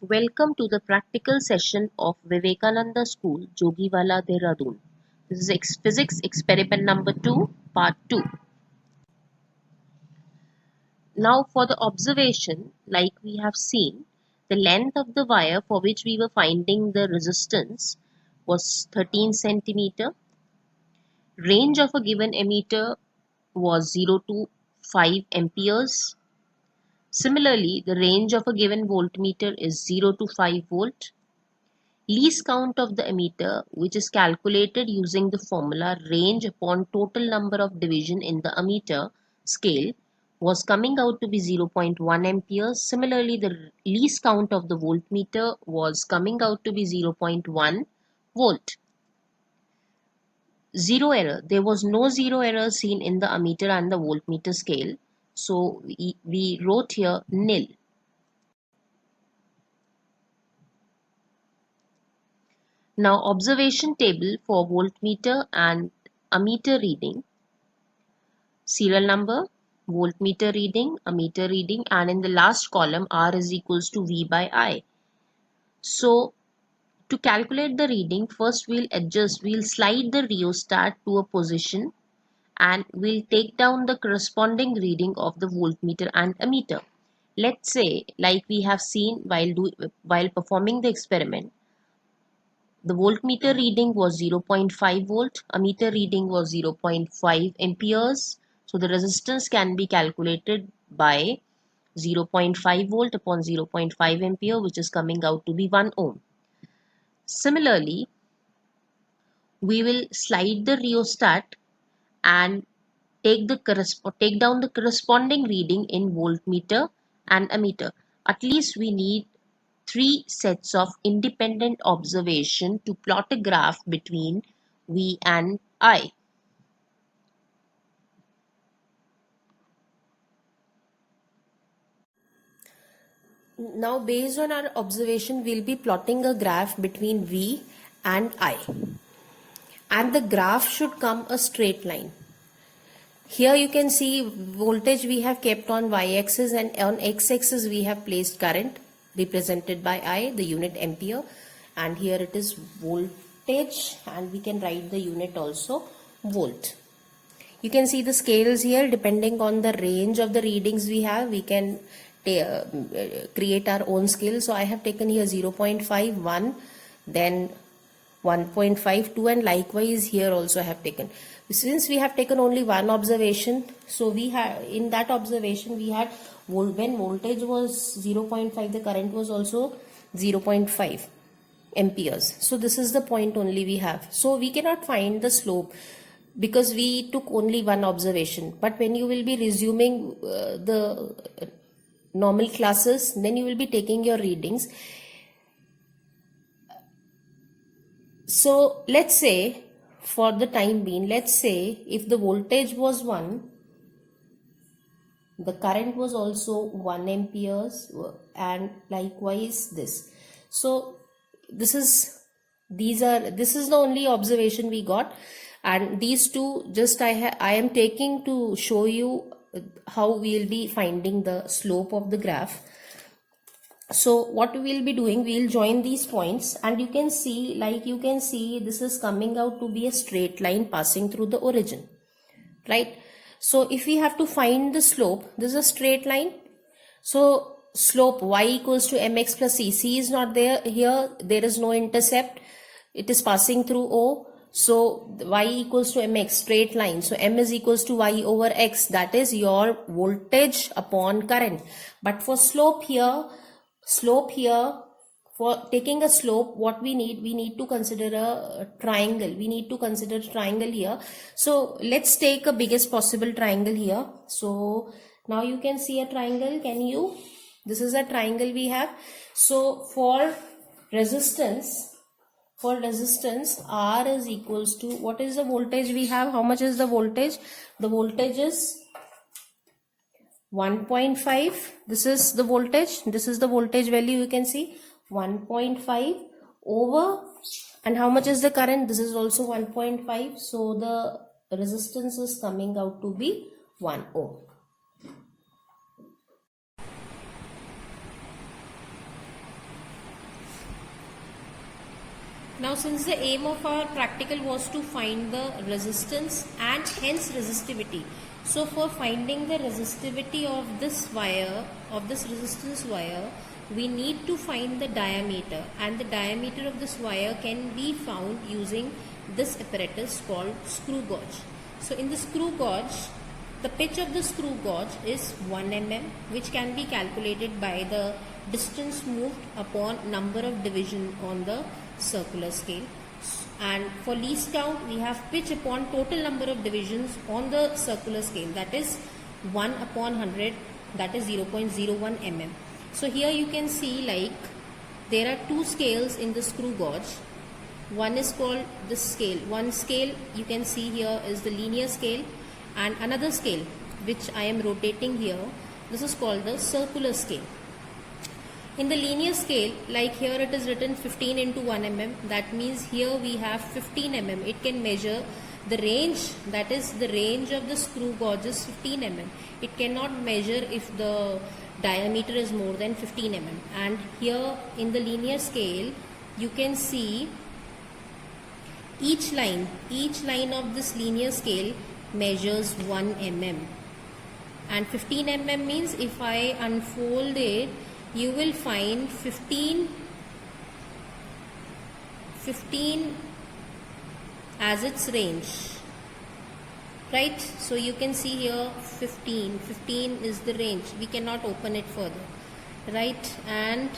Welcome to the practical session of Vivekananda School, Jogiwala, Dehradun. This is physics experiment number 2, part 2. Now for the observation, like we have seen, the length of the wire for which we were finding the resistance was 13 centimeter. Range of a given emitter was 0 to 5 amperes. Similarly, the range of a given voltmeter is 0 to 5 volt. Least count of the emitter, which is calculated using the formula range upon total number of division in the ammeter scale, was coming out to be 0.1 amperes. Similarly, the least count of the voltmeter was coming out to be 0.1 volt. Zero error. There was no zero error seen in the ammeter and the voltmeter scale. So we wrote here nil. Now observation table for voltmeter and ammeter reading. Serial number, voltmeter reading, ammeter reading, and in the last column R is equals to V by I. So to calculate the reading, first we'll slide the rheostat to a position and we'll take down the corresponding reading of the voltmeter and ammeter. Let's say, like we have seen while performing the experiment, the voltmeter reading was 0.5 volt, ammeter reading was 0.5 amperes. So the resistance can be calculated by 0.5 volt upon 0.5 ampere, which is coming out to be 1 ohm. Similarly, we will slide the rheostat and take down the corresponding reading in voltmeter and ammeter. At least we need 3 sets of independent observation to plot a graph between V and I. Now based on our observation, we'll be plotting a graph between V and I. And the graph should come a straight line. Here you can see voltage we have kept on y-axis and on x-axis we have placed current represented by I, the unit ampere, and here it is voltage and we can write the unit also volt. You can see the scales here. Depending on the range of the readings we have, we can create our own scale. So I have taken here 0.5, 1, then 1.5, 2, and likewise here also I have taken. Since we have taken only one observation, so we have in that observation we had when voltage was 0.5, the current was also 0.5 amperes. So this is the point only we have. So we cannot find the slope because we took only one observation. But when you will be resuming the normal classes, then you will be taking your readings. So let's say, for the time being, let's say if the voltage was 1, the current was also 1 amperes, and likewise this. So this is the only observation we got, and these two just I am taking to show you how we will be finding the slope of the graph. So what we will be doing, we will join these points, and you can see this is coming out to be a straight line passing through the origin, right? So if we have to find the slope, this is a straight line. So slope y equals to mx plus c is not there here. There is no intercept. It is passing through O. So y equals to mx, straight line. So m is equals to y over x. That is your voltage upon current. But for slope here, for taking a slope, what we need to consider a triangle. We need to consider a triangle here. So let's take a biggest possible triangle here. So now you can see a triangle. This is a triangle we have. So for resistance R is equals to, what is the voltage we have? How much is the voltage? The voltage is 1.5. This is the voltage. This is the voltage value. You can see 1.5 over, and how much is the current? This is also 1.5. So the resistance is coming out to be 1 ohm. Now, since the aim of our practical was to find the resistance and hence resistivity, so for finding the resistivity of this wire, of this resistance wire, we need to find the diameter, and the diameter of this wire can be found using this apparatus called screw gauge. So in the screw gauge, the pitch of the screw gauge is 1 mm, which can be calculated by the distance moved upon number of division on the circular scale. And for least count, we have pitch upon total number of divisions on the circular scale, that is 1 upon 100, that is 0.01 mm. So here you can see, like, there are two scales in the screw gauge. One is called the scale. One scale you can see here is the linear scale, and another scale which I am rotating here, this is called the circular scale. In the linear scale, like here it is written 15 into 1 mm, that means here we have 15 mm. It can measure the range, that is the range of the screw gauge is 15 mm. It cannot measure if the diameter is more than 15 mm. And here in the linear scale, you can see each line of this linear scale measures 1 mm, and 15 mm means if I unfold it, you will find 15 as its range, right? So you can see here 15 is the range. We cannot open it further, right? And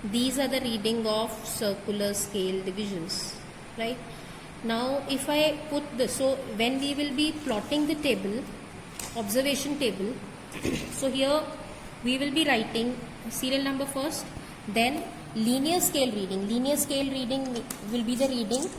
these are the reading of circular scale divisions, right? Now if I put this, so when we will be plotting the table, observation table, so here we will be writing serial number first, then linear scale reading. Linear scale reading will be the reading,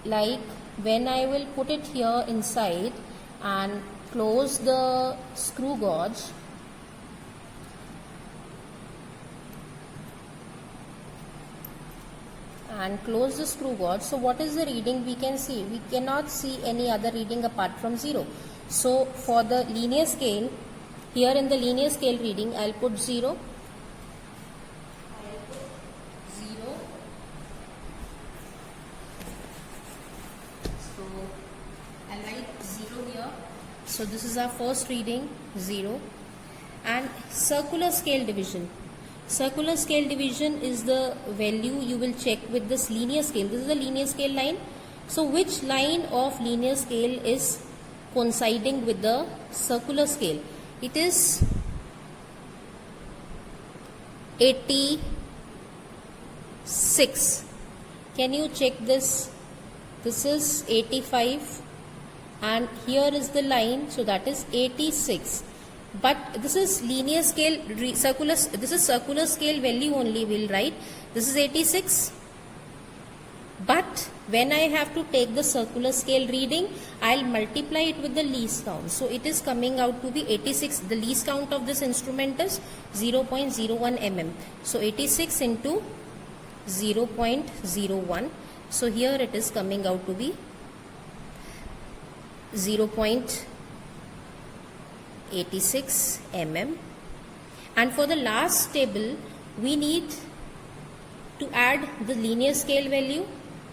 like when I will put it here inside and close the screw gauge, so what is the reading we can see? We cannot see any other reading apart from 0. So for the linear scale, here in the linear scale reading, I'll put 0. So I'll write 0 here. So this is our first reading, 0. And circular scale division. Circular scale division is the value you will check with this linear scale. This is a linear scale line. So which line of linear scale is coinciding with the circular scale? It is 86. Can you check this? This is 85 and here is the line, so that is 86. But this is linear scale, this is circular scale value only we'll write. This is 86. But when I have to take the circular scale reading, I'll multiply it with the least count. So it is coming out to be 86. The least count of this instrument is 0.01 mm. So 86 into 0.01. So here it is coming out to be 0.86 mm. And for the last table, we need to add the linear scale value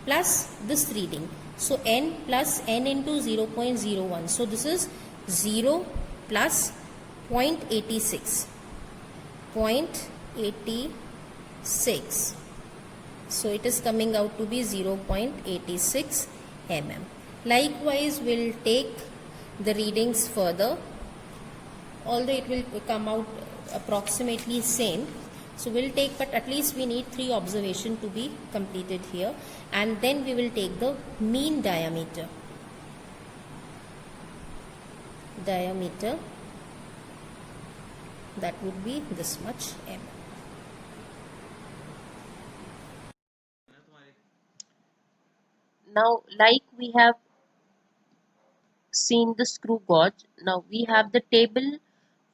plus this reading. So n plus n into 0.01. So this is 0 plus 0.86. 0.86. So it is coming out to be 0.86 mm. Likewise, we'll take the readings further, although it will come out approximately same. So we'll take, but at least we need 3 observations to be completed here, and then we will take the mean diameter. That would be this much mm. Now, like we have seen the screw gauge, now we have the table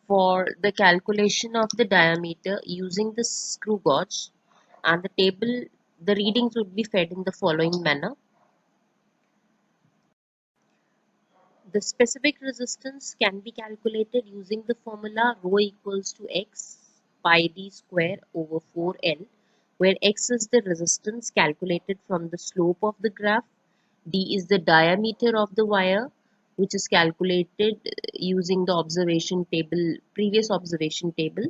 for the calculation of the diameter using the screw gauge, and the table, the readings would be fed in the following manner. The specific resistance can be calculated using the formula rho equals to x pi d square over 4L. where X is the resistance calculated from the slope of the graph, D is the diameter of the wire, which is calculated using the previous observation table,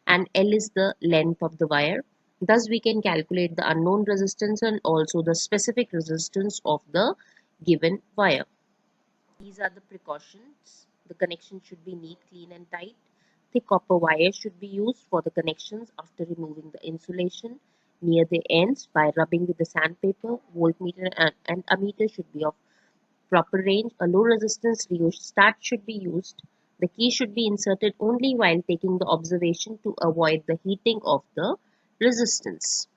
and L is the length of the wire. Thus, we can calculate the unknown resistance and also the specific resistance of the given wire. These are the precautions. The connection should be neat, clean and tight. Thick copper wire should be used for the connections after removing the insulation near the ends by rubbing with the sandpaper. Voltmeter and ammeter should be of proper range. A low resistance rheostat should be used. The key should be inserted only while taking the observation to avoid the heating of the resistance.